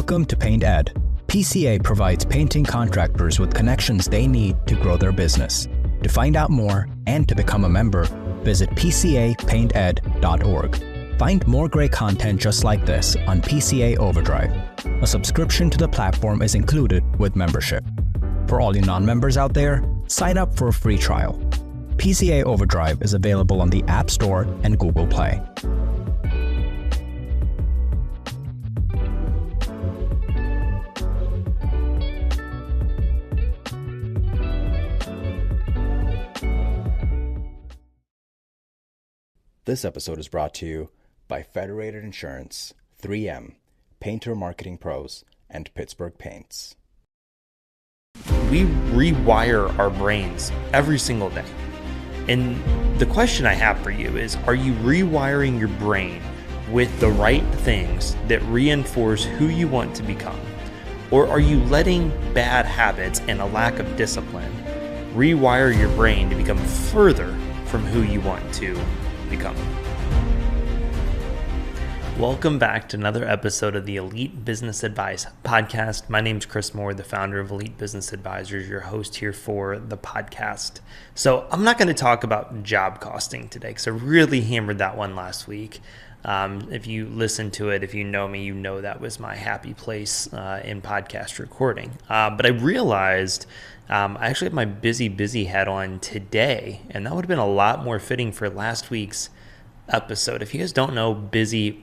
Welcome to Paint Ed. PCA provides painting contractors with connections they need to grow their business. To find out more and to become a member, visit pcapainted.org. Find more great content just like this on PCA Overdrive. A subscription to the platform is included with membership. For all you non-members out there, sign up for a free trial. PCA Overdrive is available on the App Store and Google Play. This episode is brought to you by Federated Insurance, 3M, Painter Marketing Pros, and Pittsburgh Paints. We rewire our brains every single day. And the question I have for you is, are you rewiring your brain with the right things that reinforce who you want to become? Or are you letting bad habits and a lack of discipline rewire your brain to become further from who you want to become? Welcome back to another episode of the Elite Business Advice Podcast. My name is Chris Moore, the founder of Elite Business Advisors, your host here for the podcast. So I'm not going to talk about job costing today because I really hammered that one last week. If you listen to it, if you know me, you know that was my happy place in podcast recording. But I realized I actually have my busy hat on today, and that would have been a lot more fitting for last week's episode. If you guys don't know, busy.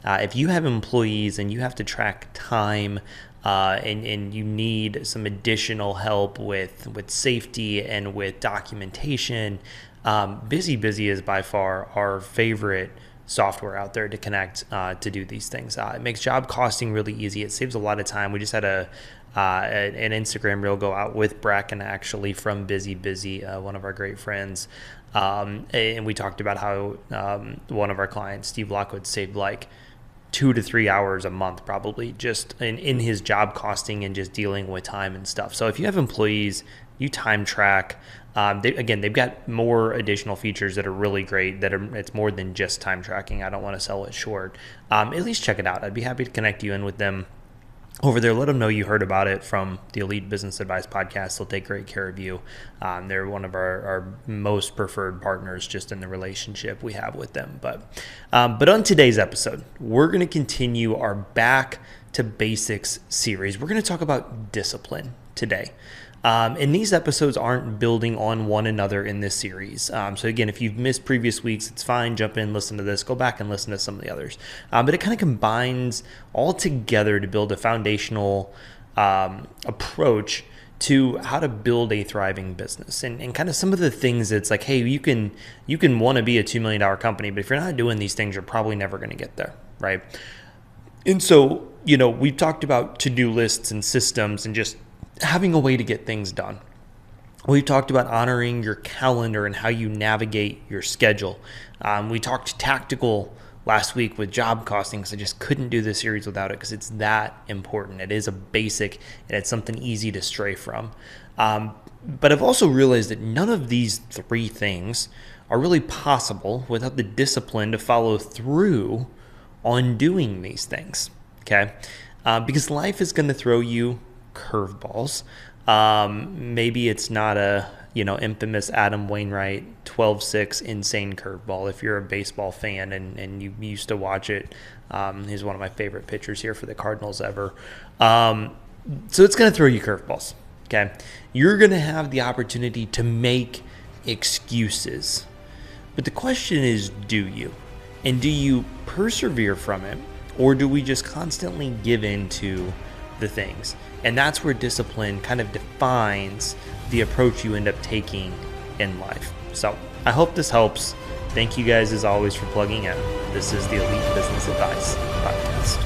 If you have employees and you have to track time and you need some additional help with safety and with documentation, Busy is by far our favorite software out there to connect to do these things. It makes job costing really easy. It saves a lot of time. We just had an Instagram reel go out with Bracken, actually, from Busy, one of our great friends. And we talked about how one of our clients, Steve Lockwood, saved like 2 to 3 hours a month, probably just in his job costing and just dealing with time and stuff. So if you have employees, you time track. They've got more additional features that are really great. It's more than just time tracking. I don't want to sell it short. At least check it out. I'd be happy to connect you in with them over there. Let them know you heard about it from the Elite Business Advice Podcast. They'll take great care of you. They're one of our most preferred partners just in the relationship we have with them. But on today's episode, we're going to continue our Back to Basics series. We're going to talk about discipline today. And these episodes aren't building on one another in this series. So again, if you've missed previous weeks, it's fine. Jump in, listen to this, go back and listen to some of the others. But it kind of combines all together to build a foundational approach to how to build a thriving business and kind of some of the things that's like, hey, you can want to be a $2 million company, but if you're not doing these things, you're probably never going to get there, right? And so, we've talked about to-do lists and systems and just having a way to get things done. We've talked about honoring your calendar and how you navigate your schedule. We talked tactical last week with job costing because I just couldn't do this series without it because it's that important. It is a basic and it's something easy to stray from. But I've also realized that none of these three things are really possible without the discipline to follow through on doing these things. Okay? Because life is going to throw you curveballs. Maybe it's not a infamous Adam Wainwright 12-6 insane curveball. If you're a baseball fan and you used to watch it, he's one of my favorite pitchers here for the Cardinals ever. So it's going to throw you curveballs. Okay, you're going to have the opportunity to make excuses, but the question is, do you? And do you persevere from it, or do we just constantly give in to the things? And that's where discipline kind of defines the approach you end up taking in life. So I hope this helps. Thank you guys as always for plugging in. This is the Elite Business Advice Podcast.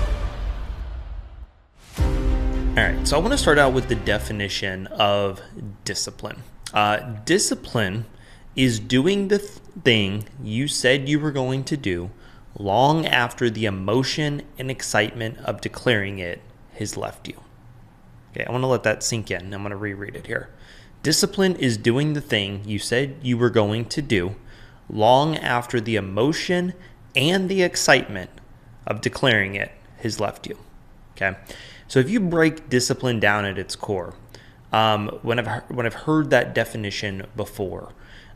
All right, so I want to start out with the definition of discipline. Discipline is doing the thing you said you were going to do long after the emotion and excitement of declaring it has left you. Okay, I want to let that sink in. I'm going to reread it here. Discipline is doing the thing you said you were going to do long after the emotion and the excitement of declaring it has left you. Okay. So if you break discipline down at its core, when I've heard that definition before,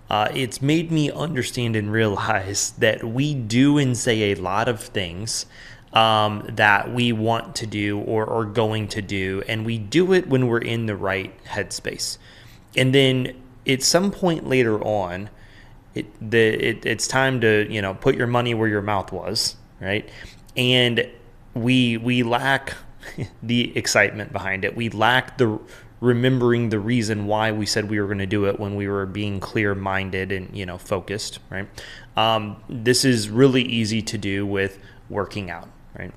it's made me understand and realize that we do and say a lot of things that we want to do or are going to do, and we do it when we're in the right headspace. And then at some point later on, it's time to put your money where your mouth was, right? And we lack the excitement behind it. We lack the remembering the reason why we said we were going to do it when we were being clear-minded and focused, right? This is really easy to do with working out, right?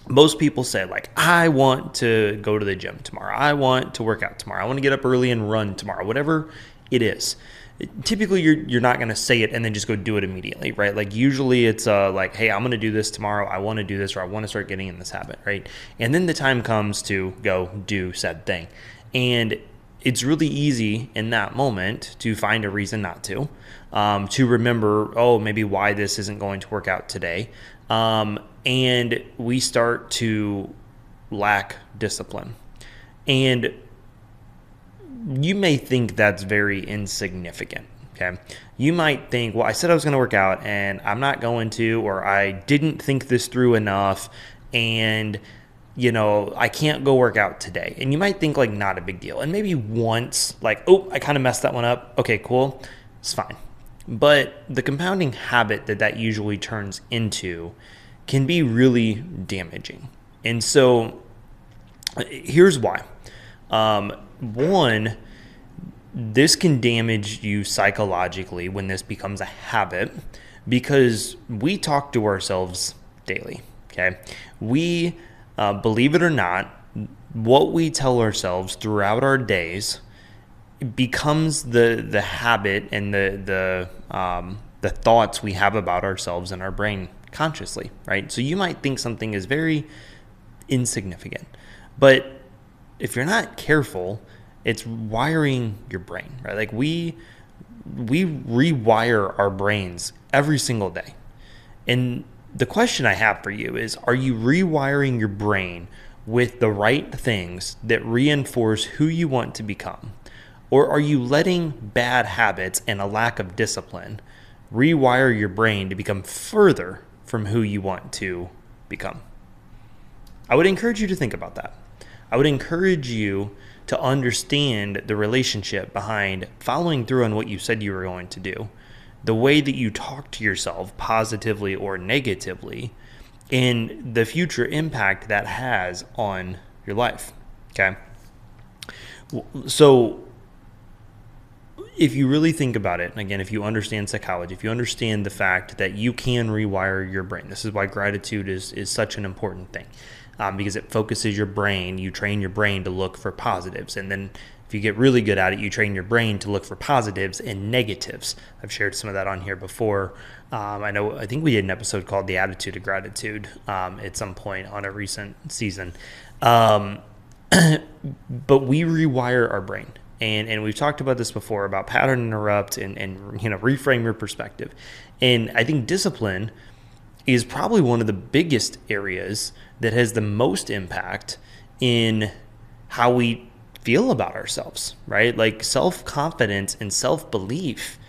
Most people say, like, I want to go to the gym tomorrow. I want to work out tomorrow. I want to get up early and run tomorrow, whatever it is. Typically, you're not going to say it and then just go do it immediately, right? Like usually it's like, hey, I'm going to do this tomorrow. I want to do this, or I want to start getting in this habit, right? And then the time comes to go do said thing. And it's really easy in that moment to find a reason not to remember, maybe why this isn't going to work out today. And we start to lack discipline. And you may think that's very insignificant, okay? You might think, well, I said I was going to work out and I'm not going to, or I didn't think this through enough and, I can't go work out today. And you might think like not a big deal. And maybe once like, I kind of messed that one up. Okay, cool. It's fine. But the compounding habit that usually turns into can be really damaging. And so here's why. One, this can damage you psychologically when this becomes a habit because we talk to ourselves daily, okay? We, believe it or not, what we tell ourselves throughout our days becomes the habit and the thoughts we have about ourselves in our brain consciously, right? So you might think something is very insignificant, but if you're not careful, it's wiring your brain, right? Like we rewire our brains every single day. And the question I have for you is, are you rewiring your brain with the right things that reinforce who you want to become? Or are you letting bad habits and a lack of discipline rewire your brain to become further from who you want to become? I would encourage you to think about that. I would encourage you to understand the relationship behind following through on what you said you were going to do, the way that you talk to yourself positively or negatively, and the future impact that has on your life, okay? So if you really think about it, and again, if you understand psychology, if you understand the fact that you can rewire your brain, this is why gratitude is such an important thing. Because it focuses your brain. You train your brain to look for positives. And then if you get really good at it, you train your brain to look for positives and negatives. I've shared some of that on here before. I think we did an episode called The Attitude of Gratitude at some point on a recent season. But we rewire our brain. And we've talked about this before, about pattern interrupt and reframe your perspective. And I think discipline is probably one of the biggest areas that has the most impact in how we feel about ourselves, right? Like self-confidence and self-belief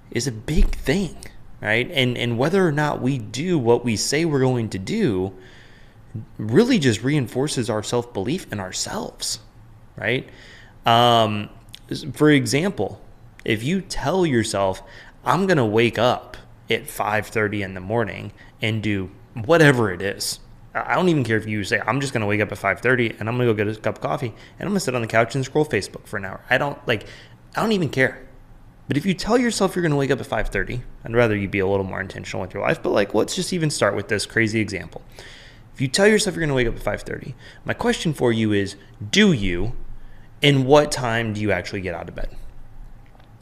is a big thing, right? And whether or not we do what we say we're going to do really just reinforces our self-belief in ourselves, right? For example, if you tell yourself, I'm going to wake up at 5:30 in the morning and do whatever it is. I don't even care if you say, I'm just going to wake up at 5:30 and I'm going to go get a cup of coffee and I'm going to sit on the couch and scroll Facebook for an hour. I don't even care. But if you tell yourself you're going to wake up at 5:30, I'd rather you be a little more intentional with your life. But let's just even start with this crazy example. If you tell yourself you're going to wake up at 5:30, my question for you is, do you, and what time do you actually get out of bed?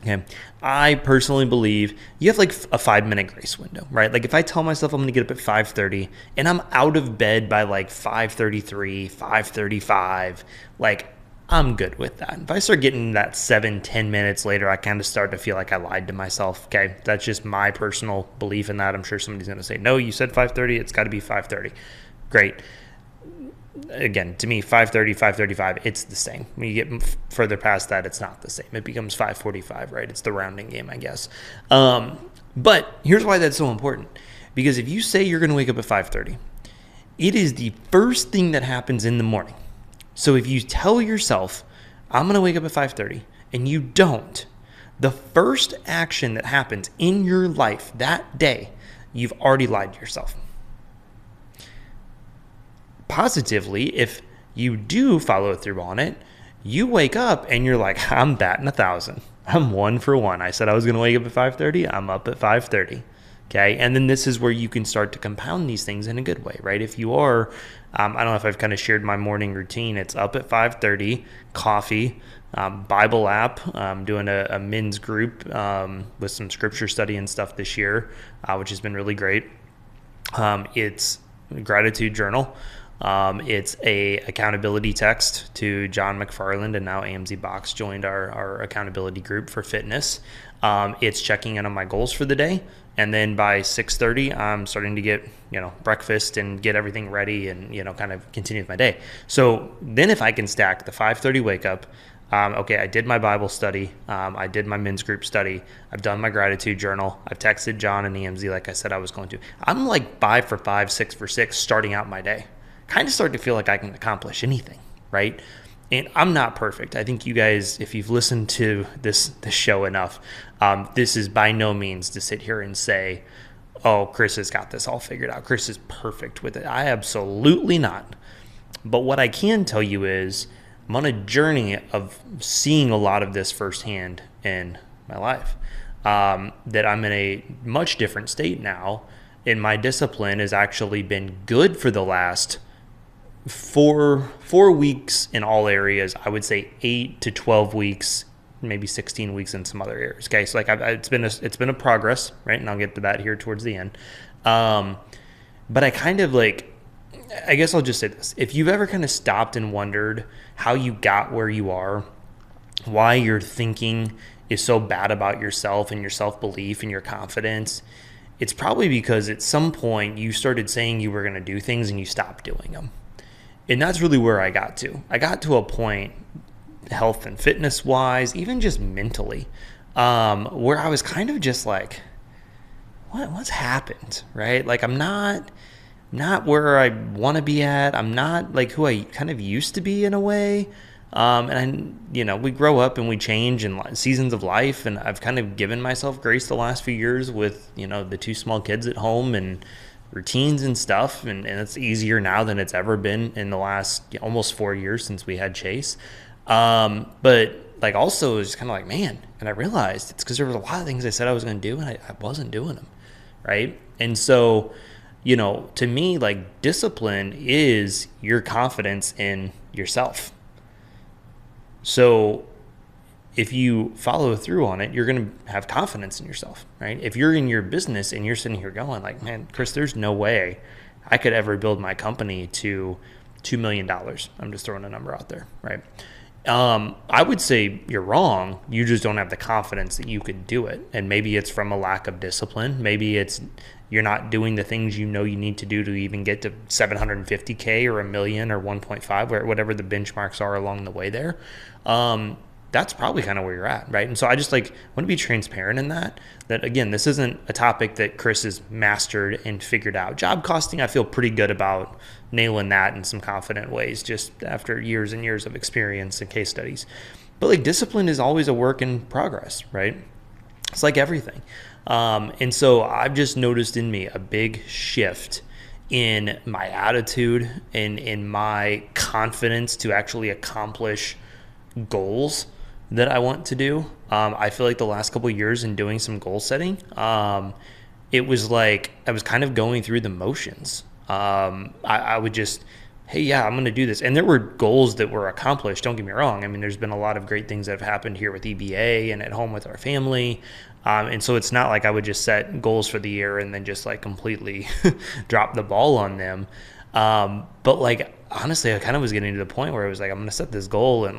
Okay. I personally believe you have like a 5-minute grace window, right? Like if I tell myself I'm going to get up at 5:30 and I'm out of bed by like 5:33, 5:35, like I'm good with that. If I start getting that 7-10 minutes later, I kind of start to feel like I lied to myself. Okay. That's just my personal belief in that. I'm sure somebody's going to say, no, you said 5:30. It's got to be 5:30. Great. again, to me, 5:30, 5:35, it's the same. When you get further past that, it's not the same. It becomes 5:45, right? It's the rounding game, I guess. But here's why that's so important. Because if you say you're going to wake up at 5:30, it is the first thing that happens in the morning. So if you tell yourself, I'm going to wake up at 5:30, and you don't, the first action that happens in your life that day, you've already lied to yourself. Positively, if you do follow through on it, you wake up and you're like, I'm batting 1,000. I'm 1 for 1. I said I was going to wake up at 5:30. I'm up at 5:30. Okay. And then this is where you can start to compound these things in a good way, right? If you are, I don't know if I've kind of shared my morning routine. It's up at 5:30, coffee, Bible app, doing a men's group with some scripture study and stuff this year, which has been really great. It's gratitude journal. It's a accountability text to John McFarland, and now AMZ Box joined our accountability group for fitness. It's checking in on my goals for the day. And then by 6:30, I'm starting to get, breakfast and get everything ready and, kind of continue with my day. So then if I can stack the 5:30 wake up, okay, I did my Bible study. I did my men's group study. I've done my gratitude journal. I've texted John and EMZ like I said I was going to. I'm like 5 for 5, 6 for 6 starting out my day. Kind of starting to feel like I can accomplish anything, right? And I'm not perfect. I think you guys, if you've listened to this show enough, this is by no means to sit here and say, oh, Chris has got this all figured out. Chris is perfect with it. I absolutely not. But what I can tell you is I'm on a journey of seeing a lot of this firsthand in my life, that I'm in a much different state now, and my discipline has actually been good for the last 4 weeks in all areas. I would say 8 to 12 weeks, maybe 16 weeks in some other areas. Okay, so it's been a progress, right? And I'll get to that here towards the end. But I kind of I guess I'll just say this: if you've ever kind of stopped and wondered how you got where you are, why your thinking is so bad about yourself and your self-belief and your confidence, it's probably because at some point you started saying you were going to do things and you stopped doing them. And that's really where I got to. I got to a point, health and fitness wise, even just mentally, where I was kind of just like, what's happened, right? Like I'm not where I want to be at. I'm not like who I kind of used to be in a way. And we grow up and we change in seasons of life. And I've kind of given myself grace the last few years with, the 2 small kids at home and routines and stuff, and it's easier now than it's ever been in the last almost 4 years since we had Chase. But also it was kind of like, man, and I realized it's because there was a lot of things I said I was going to do and I wasn't doing them, right? And so, to me, discipline is your confidence in yourself. So if you follow through on it, you're going to have confidence in yourself, right? If you're in your business and you're sitting here going like, man, Chris, there's no way I could ever build my company to $2 million. I'm just throwing a number out there, right? I would say you're wrong. You just don't have the confidence that you could do it. And maybe it's from a lack of discipline. Maybe it's you're not doing the things you need to do to even get to 750K or $1 million or 1.5, or whatever the benchmarks are along the way there. That's probably kind of where you're at, right? And so I just want to be transparent in that again, this isn't a topic that Chris has mastered and figured out. Job costing, I feel pretty good about nailing that in some confident ways, just after years and years of experience and case studies. But discipline is always a work in progress, right? It's like everything. And so I've just noticed in me a big shift in my attitude and in my confidence to actually accomplish goals that I want to do. I feel like the last couple of years in doing some goal setting, it was like I was kind of going through the motions. I would just, hey, yeah, I'm going to do this. And there were goals that were accomplished. Don't get me wrong. I mean, there's been a lot of great things that have happened here with EBA and at home with our family. And so it's not like I would just set goals for the year and then just completely drop the ball on them. But honestly, I kind of was getting to the point where I was like, I'm going to set this goal and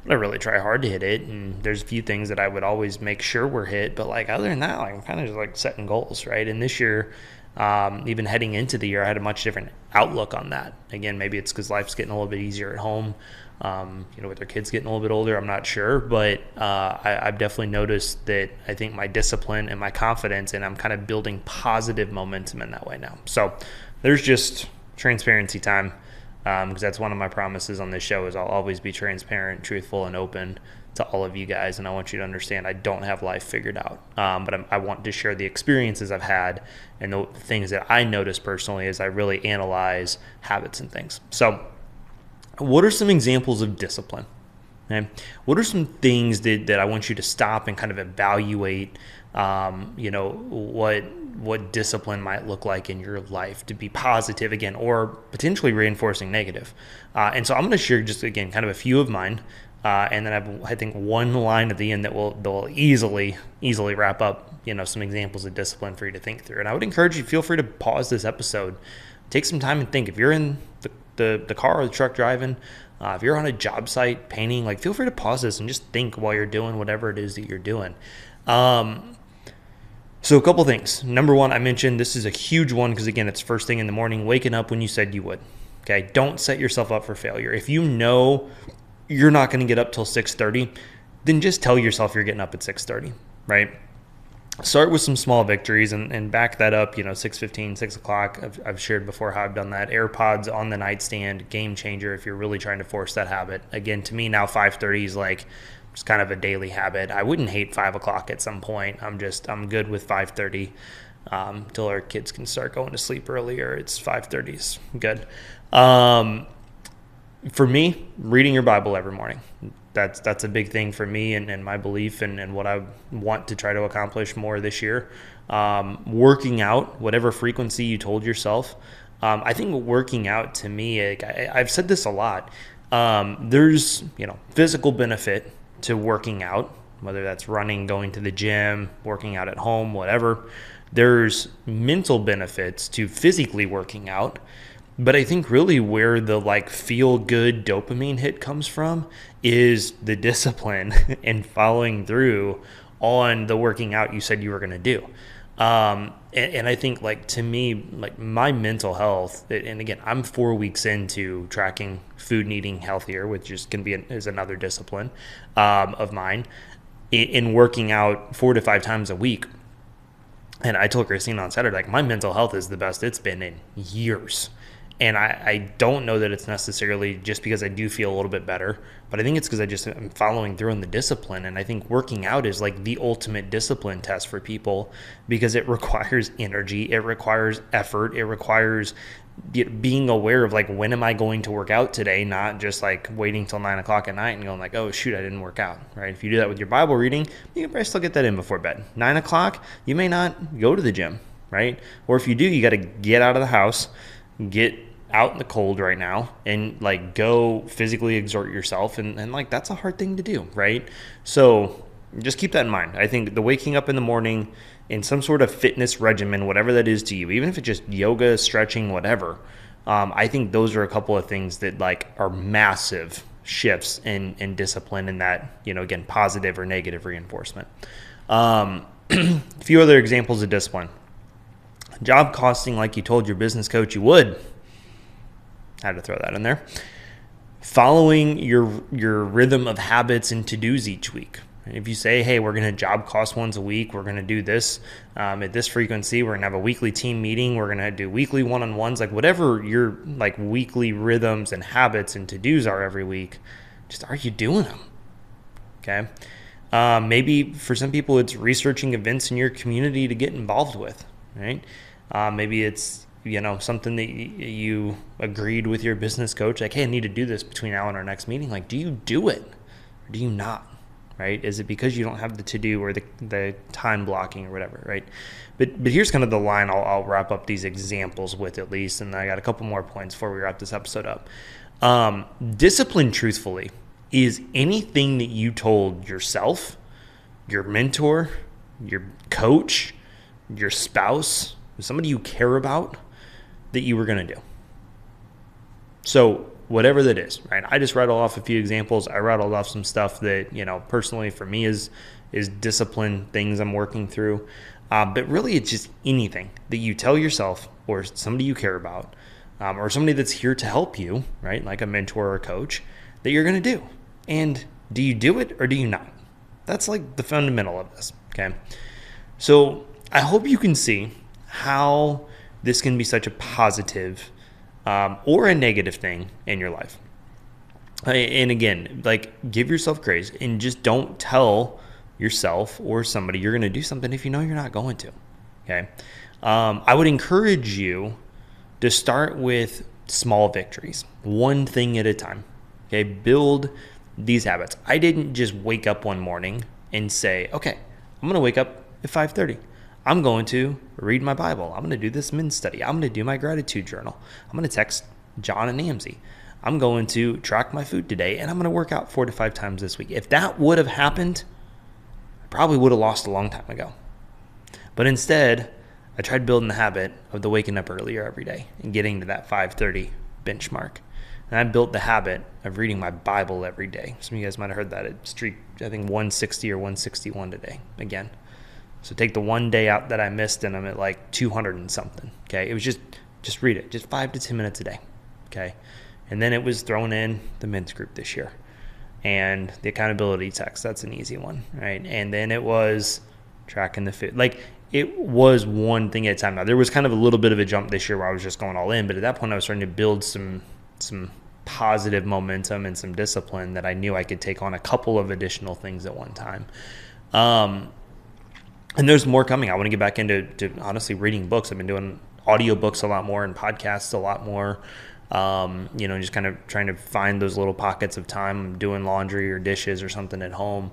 but I really try hard to hit it. And there's a few things that I would always make sure were hit. But like other than that, like, I'm kind of just like setting goals, right? And this year, even heading into the year, I had a much different outlook on that. Again, maybe it's because life's getting a little bit easier at home. With their kids getting a little bit older, I'm not sure, but I've definitely noticed that I think my discipline and my confidence, and I'm kind of building positive momentum in that way now. So there's just transparency time, because that's one of my promises on this show is I'll always be transparent, truthful, and open to all of you guys. And I want you to understand I don't have life figured out, but I want to share the experiences I've had and the things that I notice personally as I really analyze habits and things. So what are some examples of discipline? Okay? What are some things that I want you to stop and kind of evaluate, what discipline might look like in your life to be positive again, or potentially reinforcing negative. And so I'm going to share just, again, kind of a few of mine. And then I think one line at the end that will easily wrap up, some examples of discipline for you to think through. And I would encourage you, feel free to pause this episode, take some time and think. If you're in the car or the truck driving, if you're on a job site painting, like, feel free to pause this and just think while you're doing whatever it is that you're doing. So a couple things. Number one, I mentioned this is a huge one because, again, it's first thing in the morning, waking up when you said you would. Okay, don't set yourself up for failure. If you know you're not going to get up till 6:30, then just tell yourself you're getting up at 6:30, right? Start with some small victories and back that up, 6:15, 6 o'clock. I've shared before how I've done that. AirPods on the nightstand, game changer if you're really trying to force that habit. Again, to me now 5:30 is like just kind of a daily habit. I wouldn't hate 5 o'clock at some point. I'm good with 5:30 till our kids can start going to sleep earlier. It's 5:30 is good. For me, reading your Bible every morning. That's a big thing for me and my belief and what I want to try to accomplish more this year. Working out, whatever frequency you told yourself. I think working out, to me, I've said this a lot. There's physical benefit to working out, whether that's running, going to the gym, working out at home, whatever. There's mental benefits to physically working out. But I think really where the feel good dopamine hit comes from is the discipline and following through on the working out you said you were going to do. And I think to me, my mental health, and again, I'm 4 weeks into tracking food and eating healthier, which is going to be is another discipline of mine in working out 4 to 5 times a week. And I told Christina on Saturday, my mental health is the best it's been in years. And I don't know that it's necessarily just because I do feel a little bit better, but I think it's because I'm following through on the discipline. And I think working out is the ultimate discipline test for people because it requires energy, it requires effort, it requires being aware of when am I going to work out today, not just waiting till 9 o'clock at night and going oh shoot, I didn't work out, right? If you do that with your Bible reading, you can probably still get that in before bed. 9 o'clock, you may not go to the gym, right? Or if you do, you got to get out of the house, get out in the cold right now and go physically exert yourself and that's a hard thing to do, right? So just keep that in mind. I think the waking up in the morning in some sort of fitness regimen, whatever that is to you, even if it's just yoga, stretching, whatever, I think those are a couple of things that are massive shifts in discipline and that, again, positive or negative reinforcement. A few other examples of discipline. Job costing like you told your business coach you would. Had to throw that in there. Following your rhythm of habits and to-dos each week. If you say, hey, we're going to job cost once a week, we're going to do this at this frequency, we're going to have a weekly team meeting, we're going to do weekly one-on-ones, whatever your weekly rhythms and habits and to-dos are every week, just are you doing them? Okay. Maybe for some people it's researching events in your community to get involved with, right? Maybe it's something that you agreed with your business coach, hey, I need to do this between now and our next meeting. Do you do it or do you not, right? Is it because you don't have the to-do or the time blocking or whatever, right? But here's kind of the line I'll wrap up these examples with at least, and I got a couple more points before we wrap this episode up. Discipline, truthfully, is anything that you told yourself, your mentor, your coach, your spouse, somebody you care about, that you were going to do. So whatever that is, right? I just rattled off a few examples. I rattled off some stuff that, personally for me is discipline, things I'm working through. But really it's just anything that you tell yourself or somebody you care about, or somebody that's here to help you, right? Like a mentor or a coach, that you're going to do. And do you do it or do you not? That's like the fundamental of this, okay? So I hope you can see how this can be such a positive or a negative thing in your life. And again, like, give yourself grace and just don't tell yourself or somebody you're going to do something if you know you're not going to, okay? I would encourage you to start with small victories, one thing at a time, okay? Build these habits. I didn't just wake up one morning and say, okay, I'm going to wake up at 5:30. I'm going to read my Bible. I'm going to do this men's study. I'm going to do my gratitude journal. I'm going to text John and Amzie. I'm going to track my food today, and I'm going to work out 4 to 5 times this week. If that would have happened, I probably would have lost a long time ago. But instead, I tried building the habit of the waking up earlier every day and getting to that 5:30 benchmark. And I built the habit of reading my Bible every day. Some of you guys might have heard that. It streaked, I think, 160 or 161 today again. So take the one day out that I missed, and I'm at like 200 and something. Okay, it was just read it, just 5 to 10 minutes a day. Okay, and then it was thrown in the men's group this year, and the accountability text. That's an easy one, right? And then it was tracking the food. Like, it was one thing at a time. Now there was kind of a little bit of a jump this year where I was just going all in, but at that point I was starting to build some positive momentum and some discipline that I knew I could take on a couple of additional things at one time. And there's more coming. I want to get back into honestly reading books. I've been doing audiobooks a lot more and podcasts a lot more. Just kind of trying to find those little pockets of time. I'm doing laundry or dishes or something at home,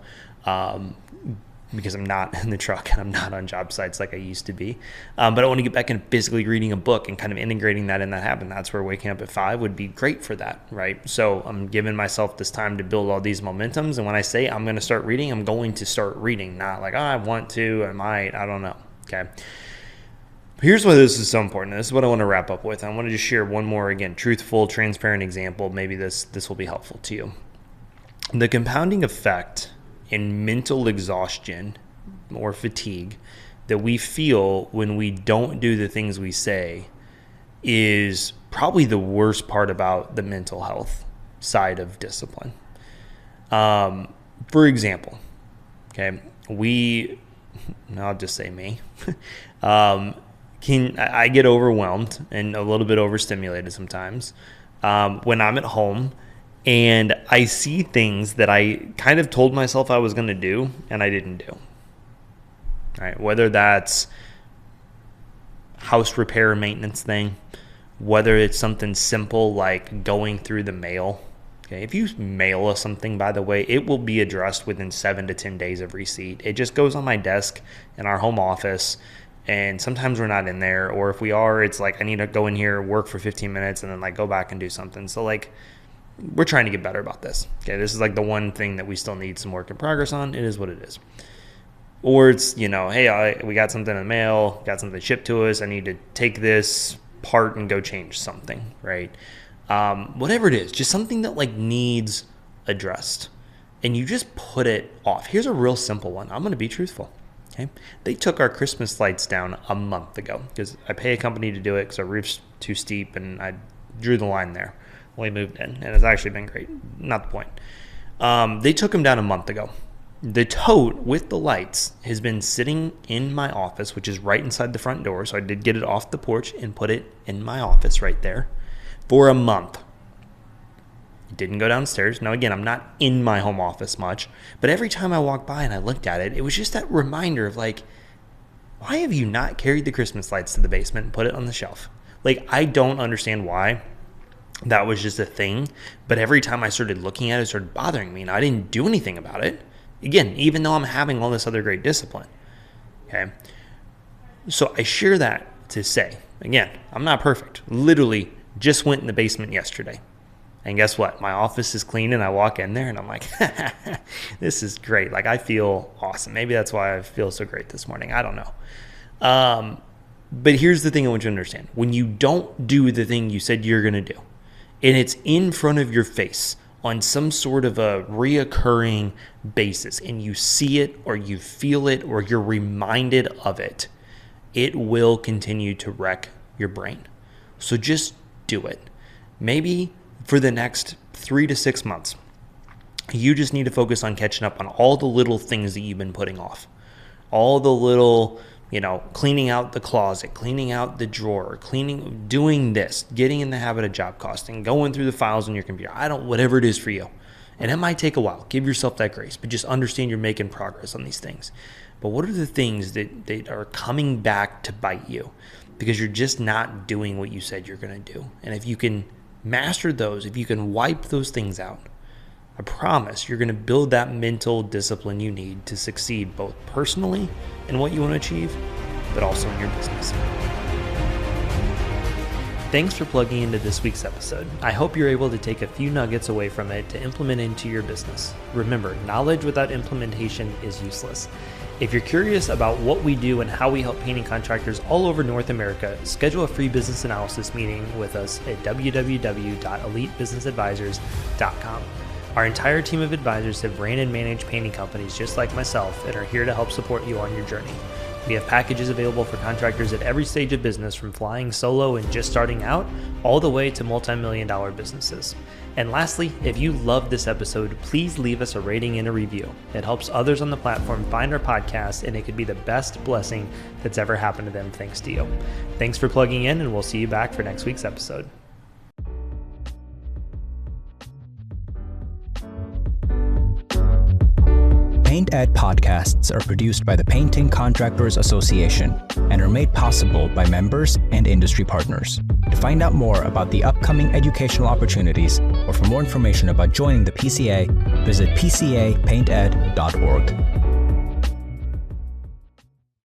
because I'm not in the truck and I'm not on job sites like I used to be. But I want to get back into physically reading a book and kind of integrating that in that habit. That's where waking up at 5 would be great for that, right? So I'm giving myself this time to build all these momentums. And when I say I'm going to start reading, I'm going to start reading, not like, I want to, I might, I don't know. Okay. Here's why this is so important. This is what I want to wrap up with. I want to just share one more, again, truthful, transparent example. Maybe this will be helpful to you. The compounding effect in mental exhaustion or fatigue that we feel when we don't do the things we say is probably the worst part about the mental health side of discipline. For example, okay, I'll just say me, I get overwhelmed and a little bit overstimulated sometimes when I'm at home and I see things that I kind of told myself I was going to do and I didn't do. All right, whether that's house repair maintenance thing, whether it's something simple like going through the mail. Okay, if you mail us something, by the way, it will be addressed within 7 to 10 days of receipt. It just goes on my desk in our home office, and sometimes we're not in there, or if we are, it's like I need to go in here, work for 15 minutes, and then like go back and do something. So like, we're trying to get better about this. Okay, this is like the one thing that we still need some work in progress on. It is what it is. Or it's, hey, we got something in the mail, got something shipped to us. I need to take this part and go change something, right? Whatever it is, just something that like needs addressed, and you just put it off. Here's a real simple one. I'm going to be truthful. Okay, they took our Christmas lights down a month ago because I pay a company to do it because our roof's too steep, and I drew the line there when we moved in, and it's actually been great. Not the point. They took them down a month ago. The tote with the lights has been sitting in my office, which is right inside the front door. So I did get it off the porch and put it in my office right there for a month. It didn't go downstairs. Now, again, I'm not in my home office much, but every time I walked by and I looked at it, it was just that reminder of like, why have you not carried the Christmas lights to the basement and put it on the shelf? Like, I don't understand why that was just a thing, but every time I started looking at it, it started bothering me, and I didn't do anything about it. Again, even though I'm having all this other great discipline. Okay. So I share that to say, again, I'm not perfect. Literally just went in the basement yesterday. And guess what? My office is clean, and I walk in there and I'm like, this is great. Like, I feel awesome. Maybe that's why I feel so great this morning. I don't know. But here's the thing I want you to understand. When you don't do the thing you said you're going to do, and it's in front of your face on some sort of a reoccurring basis, and you see it or you feel it or you're reminded of it, it will continue to wreck your brain. So just do it. Maybe for the next 3 to 6 months, you just need to focus on catching up on all the little things that you've been putting off. All the little, cleaning out the closet, cleaning out the drawer, doing this, getting in the habit of job costing, going through the files on your computer. Whatever it is for you. And it might take a while. Give yourself that grace, but just understand you're making progress on these things. But what are the things that are coming back to bite you? Because you're just not doing what you said you're going to do. And if you can master those, if you can wipe those things out, I promise you're going to build that mental discipline you need to succeed both personally in what you want to achieve, but also in your business. Thanks for plugging into this week's episode. I hope you're able to take a few nuggets away from it to implement into your business. Remember, knowledge without implementation is useless. If you're curious about what we do and how we help painting contractors all over North America, schedule a free business analysis meeting with us at www.elitebusinessadvisors.com. Our entire team of advisors have ran and managed painting companies just like myself and are here to help support you on your journey. We have packages available for contractors at every stage of business, from flying solo and just starting out, all the way to multi-million-dollar businesses. And lastly, if you loved this episode, please leave us a rating and a review. It helps others on the platform find our podcast, and it could be the best blessing that's ever happened to them thanks to you. Thanks for plugging in, and we'll see you back for next week's episode. Paint Ed podcasts are produced by the Painting Contractors Association and are made possible by members and industry partners. To find out more about the upcoming educational opportunities or for more information about joining the PCA, visit pcapainted.org.